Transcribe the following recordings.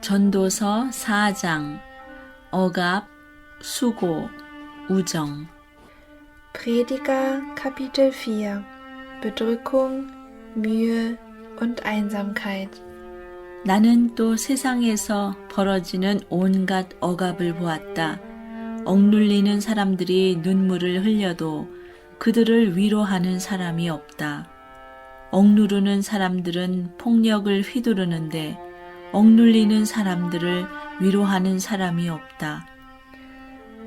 전도서 4장 억압, 수고, 우정. Prediger Kapitel 4 Bedrückung, Mühe und Einsamkeit. 나는 또 세상에서 벌어지는 온갖 억압을 보았다. 억눌리는 사람들이 눈물을 흘려도 그들을 위로하는 사람이 없다. 억누르는 사람들은 폭력을 휘두르는데 억눌리는 사람들을 위로하는 사람이 없다.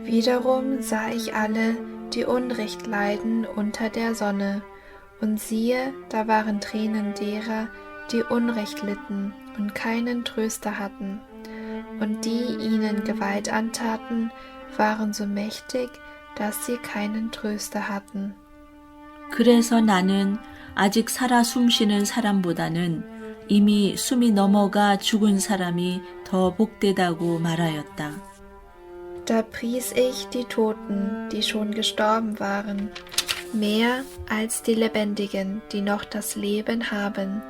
Wiederum sah ich alle, die Unrecht leiden unter der Sonne, und siehe, da waren Tränen derer, die Unrecht litten und keinen Tröster hatten, und die ihnen Gewalt antaten, waren so mächtig, dass sie keinen Tröster hatten. 그래서 나는 아직 살아 숨쉬는 사람보다는 이미 숨이 넘어가 죽은 사람이 더 복되다고 말하였다. Da pries ich die Toten, die schon gestorben waren, mehr als die Lebendigen, die noch das Leben haben.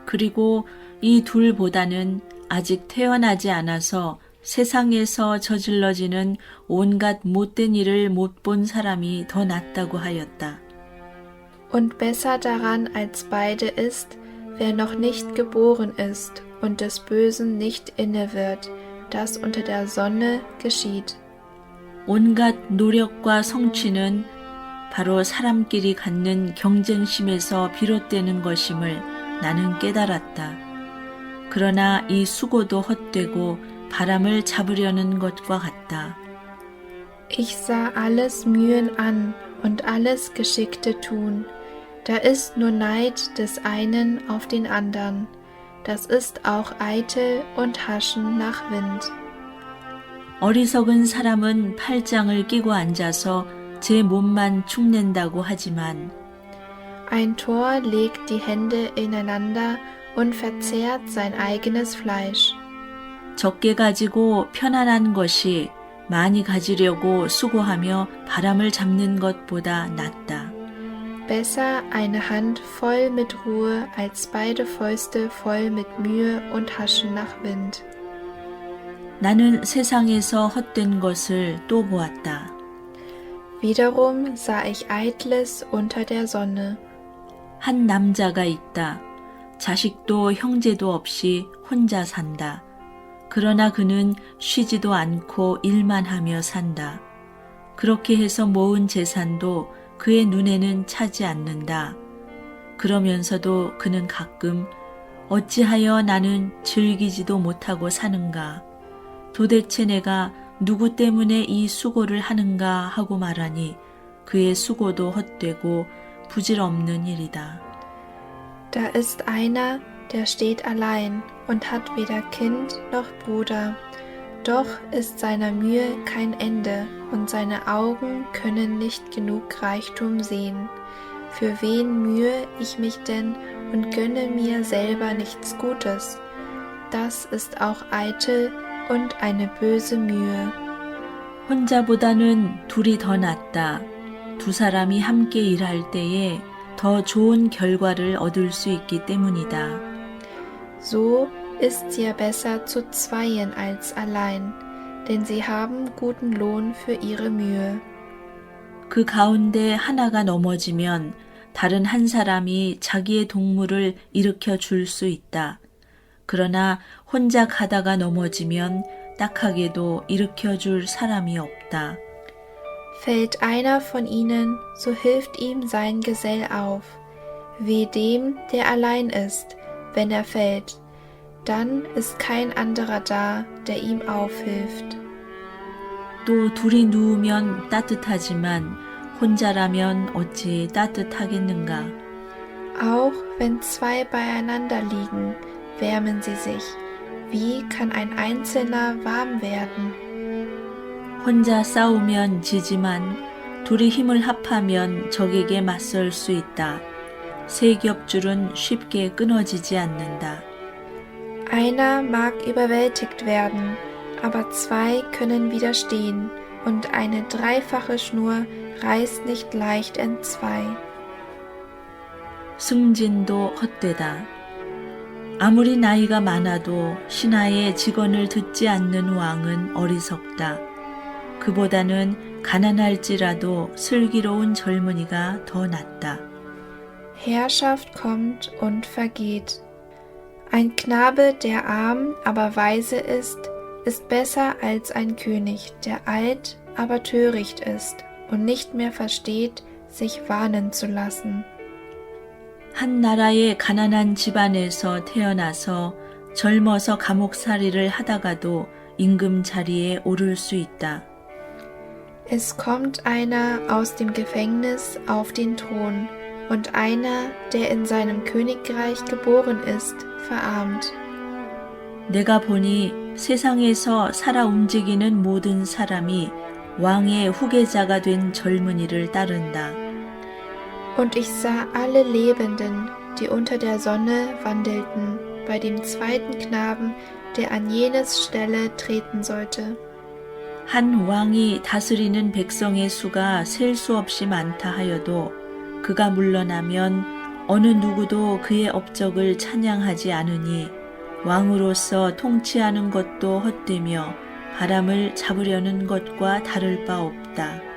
그리고 이 둘보다는 아직 태어나지 않아서 세상에서 저질러지는 온갖 못된 일을 못 본 사람이 더 낫다고 하였다. Und besser daran als beide ist, wer noch nicht geboren ist und des Bösen nicht inne wird, das unter der Sonne geschieht. 온갖 노력과 성취는 바로 사람끼리 갖는 경쟁심에서 비롯되는 것임을 나는 깨달았다. 그러나 이 수고도 헛되고 바람을 잡으려는 것과 같다. Ich sah alles Mühen an und alles geschickte Tun. Da ist nur Neid des einen auf den andern. Das ist auch eitel und Haschen nach Wind. 어리석은 사람은 팔짱을 끼고 앉아서 제 몸만 축낸다고 하지만 Ein Tor legt die Hände ineinander und verzehrt sein eigenes Fleisch. 적게 가지고 편안한 것이 많이 가지려고 수고하며 바람을 잡는 것보다 낫다. Besser eine Hand voll mit Ruhe als beide Fäuste voll mit Mühe und Haschen nach Wind. 나는 세상에서 헛된 것을 또 보았다. Wiederum sah ich Eitles unter der Sonne. 한 남자가 있다. 자식도 형제도 없이 혼자 산다. 그러나 그는 쉬지도 않고 일만 하며 산다. 그렇게 해서 모은 재산도 그의 눈에는 차지 않는다. 그러면서도 그는 가끔 어찌하여 나는 즐기지도 못하고 사는가? 도대체 내가 누구 때문에 이 수고를 하는가 하고 말하니 그의 수고도 헛되고 부질없는 일이다. Da ist einer, der steht allein und hat weder Kind noch Bruder. Doch ist seiner Mühe kein Ende und seine Augen können nicht genug Reichtum sehen. Für wen mühe ich mich denn und gönne mir selber nichts Gutes? Das ist auch eitel und eine böse Mühe. 혼자보다는 둘이 더 낫다. 두 사람이 함께 일할 때에 더 좋은 결과를 얻을 수 있기 때문이다. So ist's ja besser zu zweien als allein, denn sie haben guten Lohn für ihre Mühe. 그 가운데 하나가 넘어지면 다른 한 사람이 자기의 동물을 일으켜 줄 수 있다. 그러나 혼자 가다가 넘어지면 딱하게도 일으켜 줄 사람이 없다. Fällt einer von ihnen, so hilft ihm sein Gesell auf. Weh dem, der allein ist, wenn er fällt, dann ist kein anderer da, der ihm aufhilft. 또 둘이 누우면 따뜻하지만 혼자라면 어찌 따뜻하겠는가? Auch wenn zwei beieinander liegen, wärmen sie sich. Wie kann ein Einzelner warm werden? 혼자 싸우면 지지만 둘이 힘을 합하면 적에게 맞설 수 있다. 세 겹줄은 쉽게 끊어지지 않는다. Einer mag überwältigt werden, aber zwei können widerstehen, und eine dreifache Schnur reißt nicht leicht entzwei. 승진도 헛되다. 아무리 나이가 많아도 신하의 직언을 듣지 않는 왕은 어리석다. 그보다는 가난할지라도 슬기로운 젊은이가 더 낫다. Herrschaft kommt und vergeht. Ein Knabe, der arm, aber weise ist besser als ein König, der alt, aber töricht ist und nicht mehr versteht, sich warnen zu lassen. 한 나라의 가난한 집안에서 태어나서 젊어서 감옥살이를 하다가도 임금 자리에 오를 수 있다. Es kommt einer aus dem Gefängnis auf den Thron und einer, der in seinem Königreich geboren ist, verarmt. 내가 보니 세상에서 살아 움직이는 모든 사람이 왕의 후계자가 된 젊은이를 따른다. Und ich sah alle Lebenden, die unter der Sonne wandelten, bei dem zweiten Knaben, der an Jenes Stelle treten sollte. 한 왕이 다스리는 백성의 수가 셀 수 없이 많다 하여도 그가 물러나면 어느 누구도 그의 업적을 찬양하지 않으니 왕으로서 통치하는 것도 헛되며 바람을 잡으려는 것과 다를 바 없다.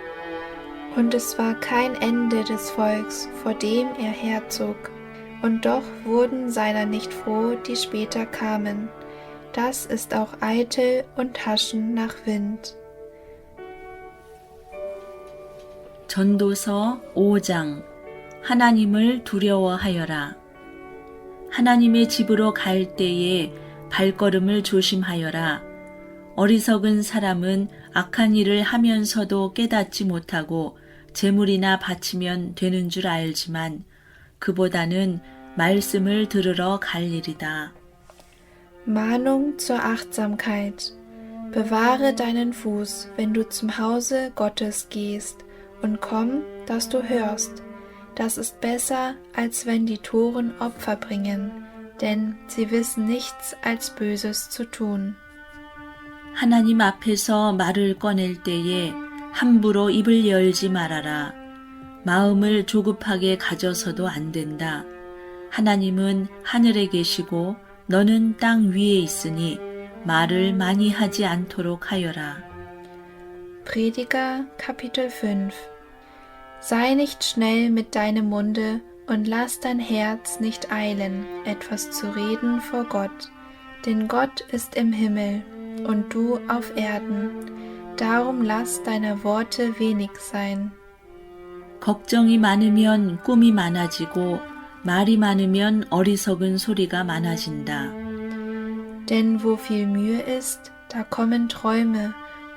Und es war kein Ende des Volks, vor dem er herzog. Und doch wurden seiner nicht froh, die später kamen. Das ist auch eitel und Haschen nach Wind. 전도서 5장 하나님을 두려워하여라. 하나님의 집으로 갈 때에 발걸음을 조심하여라. 어리석은 사람은 악한 일을 하면서도 깨닫지 못하고 재물이나 바치면 되는 줄 알지만 그보다는 말씀을 들으러 갈 일이다. Mahnung zur Achtsamkeit. Bewahre deinen Fuß, wenn du zum Hause Gottes gehst, und komm, dass du hörst. Das ist besser, als wenn die Toren Opfer bringen, denn sie wissen nichts als Böses zu tun. 하나님 앞에서 말을 꺼낼 때에 함부로 입을 열지 말아라. 마음을 조급하게 가져서도 안 된다. 하나님은 하늘에 계시고 너는 땅 위에 있으니 말을 많이 하지 않도록 하여라. Prediger Kapitel 5. Sei nicht schnell mit deinem Munde und lass dein Herz nicht eilen, etwas zu reden vor Gott, denn Gott ist im Himmel und du auf Erden. Darum lass deiner Worte wenig sein. 걱정이 많으면 꿈이 많아지고 말이 많으면 어리석은 소리가 많아진다. Denn wo viel Mühe ist, da kommen Träume,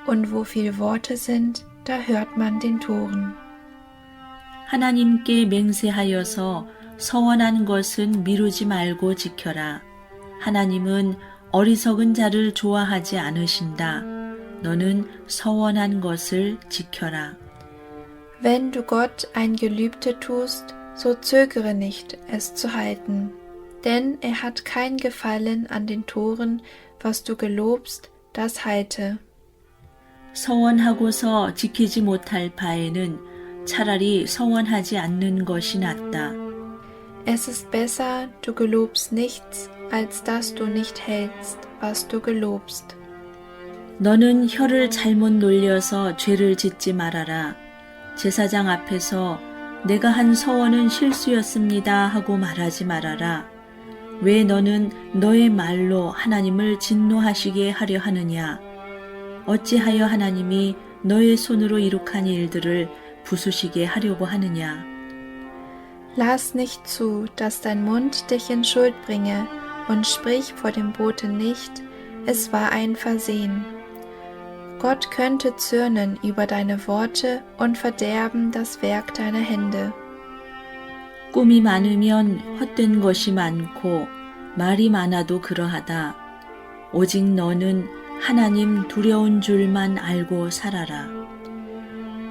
und wo viel Worte sind, da hört man den Toren. 하나님께 맹세하여서 서원한 것은 미루지 말고 지켜라. 하나님은 어리석은 자를 좋아하지 않으신다. 너는 서원한 것을 지켜라. Wenn du Gott ein Gelübde tust, so zögere nicht, es zu halten. Denn er hat kein Gefallen an den Toren, was du gelobst, das halte. 서원하고서 지키지 못할 바에는 차라리 서원하지 않는 것이 낫다. Es ist besser, du gelobst nichts, als dass du nicht hältst, was du gelobst. 너는 혀를 잘못 놀려서 죄를 짓지 말아라. 제사장 앞에서 내가 한 서원은 실수였습니다 하고 말하지 말아라. 왜 너는 너의 말로 하나님을 진노하시게 하려 하느냐? 어찌하여 하나님이 너의 손으로 이룩한 일들을 부수시게 하려고 하느냐? Lass nicht zu, dass dein Mund dich in Schuld bringe, und sprich vor dem Boten nicht, es war ein Versehen. Gott könnte zürnen über deine Worte und verderben das Werk deiner Hände. 꿈이 많으면 헛된 것이 많고 말이 많아도 그러하다. 오직 너는 하나님 두려운 줄만 알고 살아라.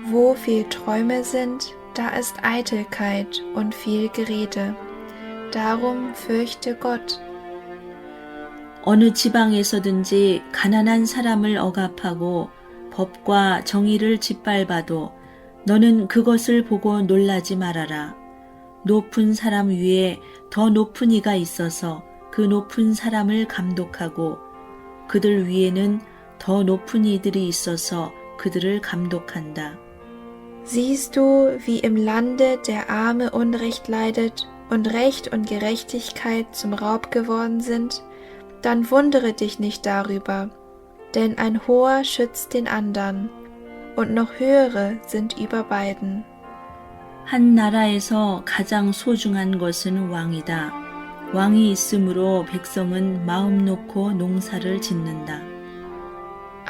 Wo viel Träume sind, da ist Eitelkeit und viel Gerede. Darum fürchte Gott. 어느 지방에서든지 가난한 사람을 억압하고 법과 정의를 짓밟아도 너는 그것을 보고 놀라지 말아라. 높은 사람 위에 더 높은 이가 있어서 그 높은 사람을 감독하고 그들 위에는 더 높은 이들이 있어서 그들을 감독한다. Siehst du, wie im Lande der Arme Unrecht leidet und Recht und Gerechtigkeit zum Raub geworden sind? Dann wundere dich nicht darüber, denn ein Hoher schützt den andern, und noch Höhere sind über beiden. 한 나라에서 가장 소중한 것은 왕이다. 왕이 있으므로 백성은 마음 놓고 농사를 짓는다.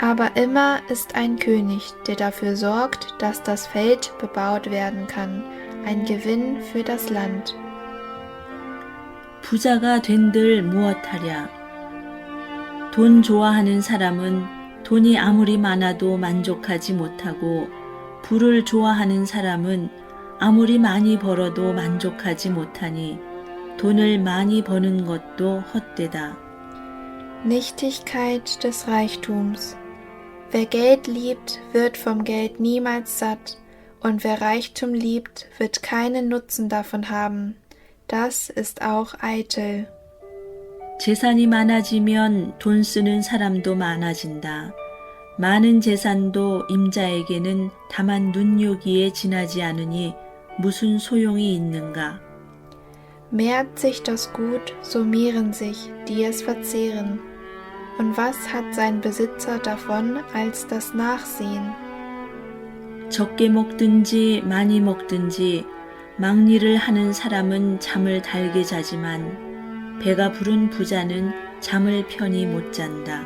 Aber immer ist ein König, der dafür sorgt, dass das Feld bebaut werden kann, ein Gewinn für das Land. 부자가 된들 무엇하랴. 돈 좋아하는 사람은 돈이 아무리 많아도 만족하지 못하고 부를 좋아하는 사람은 아무리 많이 벌어도 만족하지 못하니 돈을 많이 버는 것도 헛되다. Nichtigkeit des Reichtums. Wer Geld liebt, wird vom Geld niemals satt, und wer Reichtum liebt, wird keinen Nutzen davon haben. Das ist auch eitel. 재산이 많아지면 돈 쓰는 사람도 많아진다. 많은 재산도 임자에게는 다만 눈요기에 지나지 않으니 무슨 소용이 있는가? Mehrt sich das Gut, so mehren sich, die es verzehren. Und was hat sein Besitzer davon als das Nachsehen? 적게 먹든지 많이 먹든지 막리를 하는 사람은 잠을 달게 자지만 배가 부른 부자는 잠을 편히 못 잔다.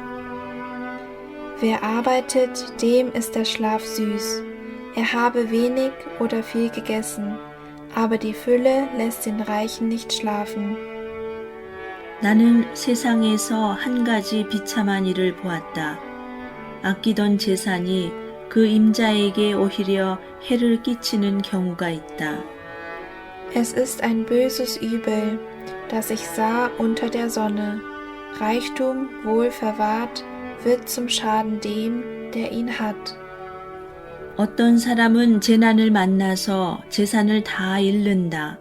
Wer arbeitet, dem ist der Schlaf süß. Er habe wenig oder viel gegessen, aber die Fülle lässt den Reichen nicht schlafen. 나는 세상에서 한 가지 비참한 일을 보았다. 아끼던 재산이 그 임자에게 오히려 해를 끼치는 경우가 있다. Es ist ein böses Übel, das ich sah unter der Sonne. Reichtum, wohl verwahrt, wird zum Schaden dem, der ihn hat. 어떤 사람은 재난을 만나서 재산을 다 잃는다.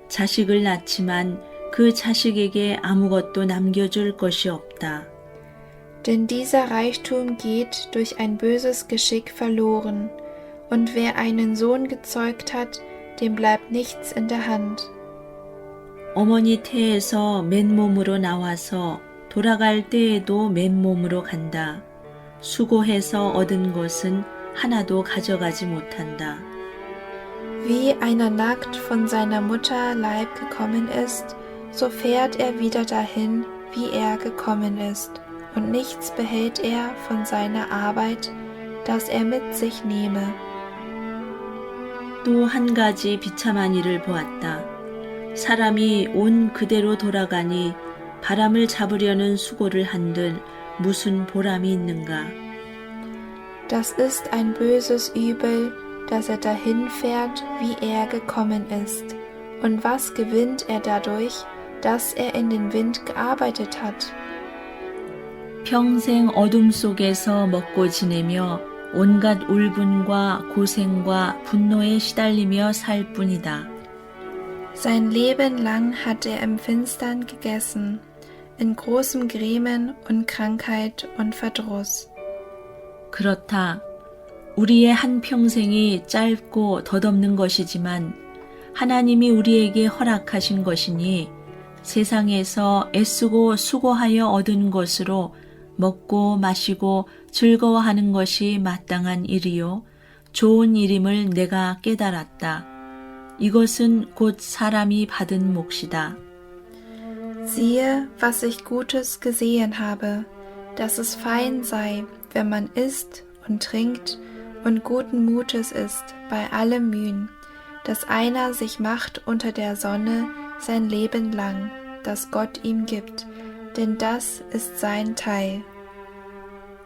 자식을 낳지만 그 자식에게 아무것도 남겨줄 것이 없다. Denn dieser Reichtum geht durch ein böses Geschick verloren, und wer einen Sohn gezeugt hat, dem bleibt nichts in der Hand. 어머니 태에서 맨몸으로 나와서 돌아갈 때에도 맨몸으로 간다. 수고해서 얻은 것은 하나도 가져가지 못한다. Wie einer nackt von seiner Mutter Leib gekommen ist, so fährt er wieder dahin, wie er gekommen ist, und nichts behält er von seiner Arbeit, das er mit sich nehme. 또 한 가지 비참한 일을 보았다. 사람이 온 그대로 돌아가니 바람을 잡으려는 수고를 한들 무슨 보람이 있는가? Das ist ein böses Übel, dass er dahin fährt, wie er gekommen ist. Und was gewinnt er dadurch, dass er in den Wind gearbeitet hat? 평생 어둠 속에서 먹고 지내며 온갖 울분과 고생과 분노에 시달리며 살 뿐이다. Sein Leben lang hat er im Finstern gegessen, in großem Grämen und Krankheit und Verdruss. 그렇다. 우리의 한 평생이 짧고 덧없는 것이지만 하나님이 우리에게 허락하신 것이니 세상에서 애쓰고 수고하여 얻은 것으로 먹고 마시고 즐거워하는 것이 마땅한 일이요 좋은 일임을 내가 깨달았다. 이것은 곧 사람이 받은 몫이다. Siehe, was ich Gutes gesehen habe, dass es fein sei, wenn man isst und trinkt und guten Mutes ist bei allem Mühen, dass einer sich macht unter der Sonne sein Leben lang, das Gott ihm gibt, denn das ist sein Teil.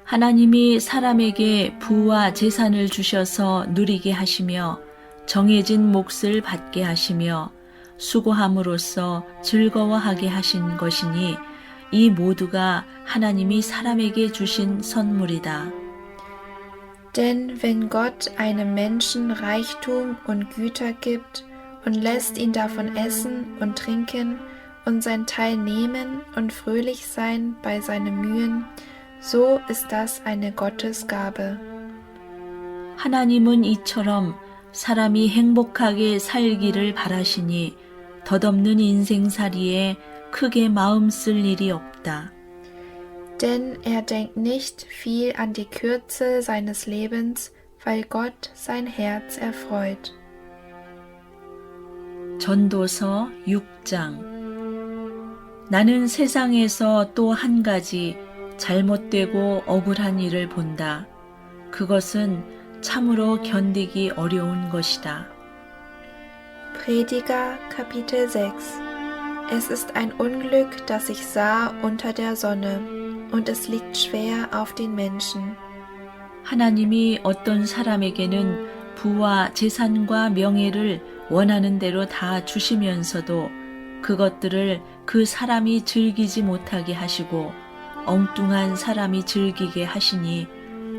하나님이 사람에게 부와 재산을 주셔서 누리게 하시며 정해진 몫을 받게 하시며 수고함으로써 즐거워하게 하신 것이니 이 모두가 하나님이 사람에게 주신 선물이다. Denn wenn Gott einem Menschen Reichtum und Güter gibt und lässt ihn davon essen und trinken und sein Teil nehmen und fröhlich sein bei seinen Mühen, so ist das eine Gottesgabe. 하나님은 이처럼 사람이 행복하게 살기를 바라시니 덧없는 인생살이에 크게 마음 쓸 일이 없다. Denn er denkt nicht viel an die Kürze seines Lebens, weil Gott sein Herz erfreut. 전도서 6장. 나는 세상에서 또 한 가지 잘못되고 억울한 일을 본다. 그것은 참으로 견디기 어려운 것이다. Prediger Kapitel 6. Es ist ein Unglück, das ich sah unter der Sonne, und es liegt schwer auf den Menschen. 하나님이 어떤 사람에게는 부와 재산과 명예를 원하는 대로 다 주시면서도 그것들을 그 사람이 즐기지 못하게 하시고 엉뚱한 사람이 즐기게 하시니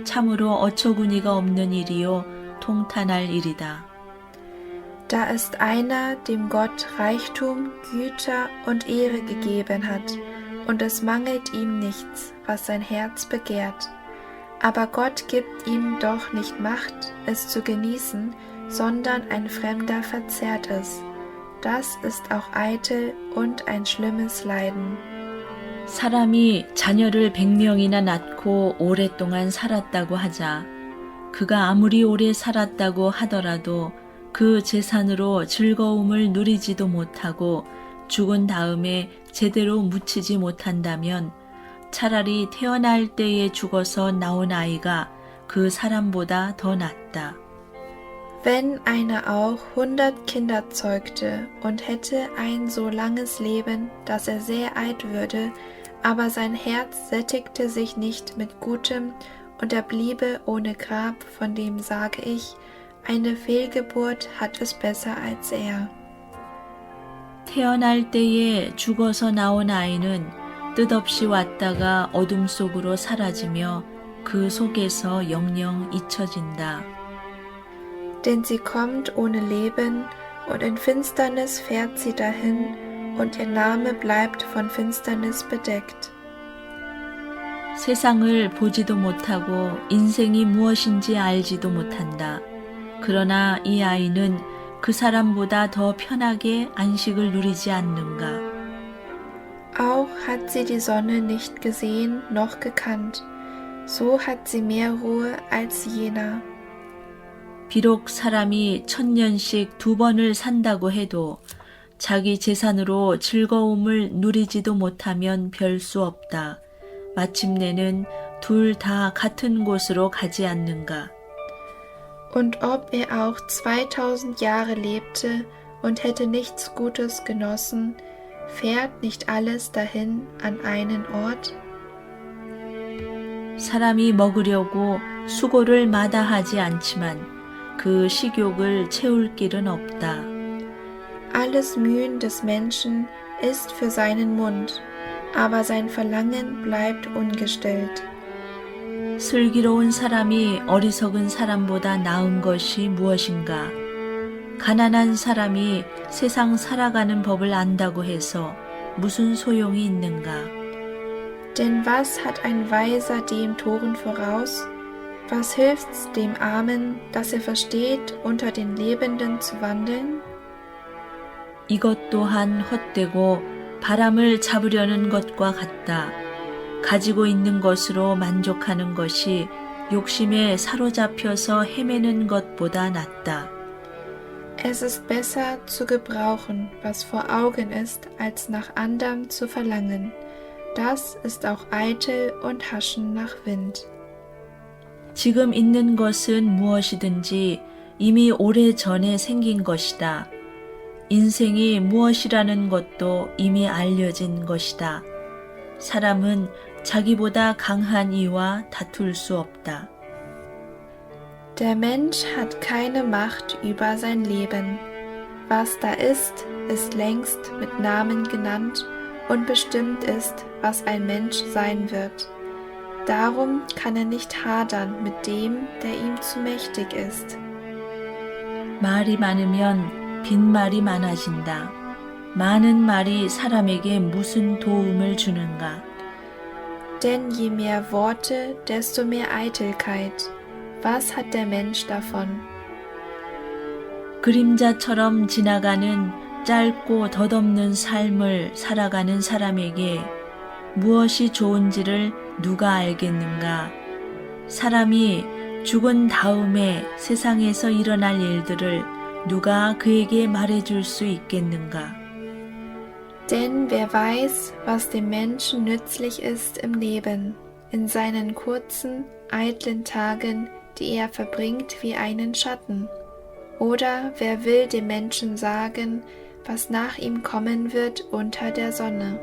참으로 어처구니가 없는 일이요 통탄할 일이다. Da ist einer, dem Gott Reichtum, Güter und Ehre gegeben hat, und es mangelt ihm nichts, was sein Herz begehrt. Aber Gott gibt ihm doch nicht Macht, es zu genießen, sondern ein Fremder verzehrt es. Das ist auch eitel und ein schlimmes Leiden. 사람이 자녀를 100명이나 낳고 오랫동안 살았다고 하자. 그가 아무리 오래 살았다고 하더라도 그 재산으로 즐거움을 누리지도 못하고 죽은 다음에 제대로 묻히지 못한다면 차라리 태어날 때에 죽어서 나온 아이가 그 사람보다 더 낫다. Wenn einer auch 100 Kinder zeugte und hätte ein so langes Leben, dass er sehr alt würde, aber sein Herz sättigte sich nicht mit Gutem und er bliebe ohne Grab, von dem sage ich, eine Fehlgeburt hat es besser als er. 태어날 때에 죽어서 나온 아이는 뜻없이 왔다가 어둠 속으로 사라지며 그 속에서 영영 잊혀진다. Denn sie kommt ohne Leben und in Finsternis fährt sie dahin und ihr Name bleibt von Finsternis bedeckt. 세상을 보지도 못하고 인생이 무엇인지 알지도 못한다. 그러나 이 아이는 그 사람보다 더 편하게 안식을 누리지 않는가. Auch hat sie die Sonne nicht gesehen noch gekannt, so hat sie mehr Ruhe als jener. 비록 사람이 1000년씩 2번을 산다고 해도 자기 재산으로 즐거움을 누리지도 못하면 별 수 없다. 마침내는 둘 다 같은 곳으로 가지 않는가. Und ob er auch 2000 Jahre lebte und hätte nichts Gutes genossen, fährt nicht alles dahin an einen Ort? 사람이 먹으려고 수고를 마다하지 않지만 그 식욕을 채울 길은 없다. Alles Mühen des Menschen ist für seinen Mund, aber sein Verlangen bleibt ungestillt. 슬기로운 사람이 어리석은 사람보다 나은 것이 무엇인가? 가난한 사람이 세상 살아가는 법을 안다고 해서 무슨 소용이 있는가? Denn was hat ein Weiser dem Toren voraus? Was hilft's dem Armen, dass er versteht, unter den Lebenden zu wandeln? 이것 또한 헛되고 바람을 잡으려는 것과 같다. 가지고 있는 것으로 만족하는 것이 욕심에 사로잡혀서 헤매는 것보다 낫다. Es ist besser zu gebrauchen, was vor Augen ist, als nach anderem zu verlangen. Das ist auch eitel und Haschen nach Wind. 지금 있는 것은 무엇이든지 이미 오래 전에 생긴 것이다. 인생이 무엇이라는 것도 이미 알려진 것이다. 사람은 자기보다 강한 이와 다툴 수 없다. Der Mensch hat keine Macht über sein Leben. Was da ist, ist längst mit Namen genannt und bestimmt ist, was ein Mensch sein wird. Darum kann er nicht hadern mit dem, der ihm zu mächtig ist. 말이 많으면 빈말이 많아진다. 많은 말이 사람에게 무슨 도움을 주는가? Denn je mehr Worte, desto mehr Eitelkeit. Was hat der Mensch davon? 그림자처럼 지나가는 짧고 덧없는 삶을 살아가는 사람에게 무엇이 좋은지를 누가 알겠는가? 사람이 죽은 다음에 세상에서 일어날 일들을 누가 그에게 말해줄 수 있겠는가? Denn wer weiß, was dem Menschen nützlich ist im Leben, in seinen kurzen, eitlen Tagen, die er verbringt wie einen Schatten? Oder wer will dem Menschen sagen, was nach ihm kommen wird unter der Sonne?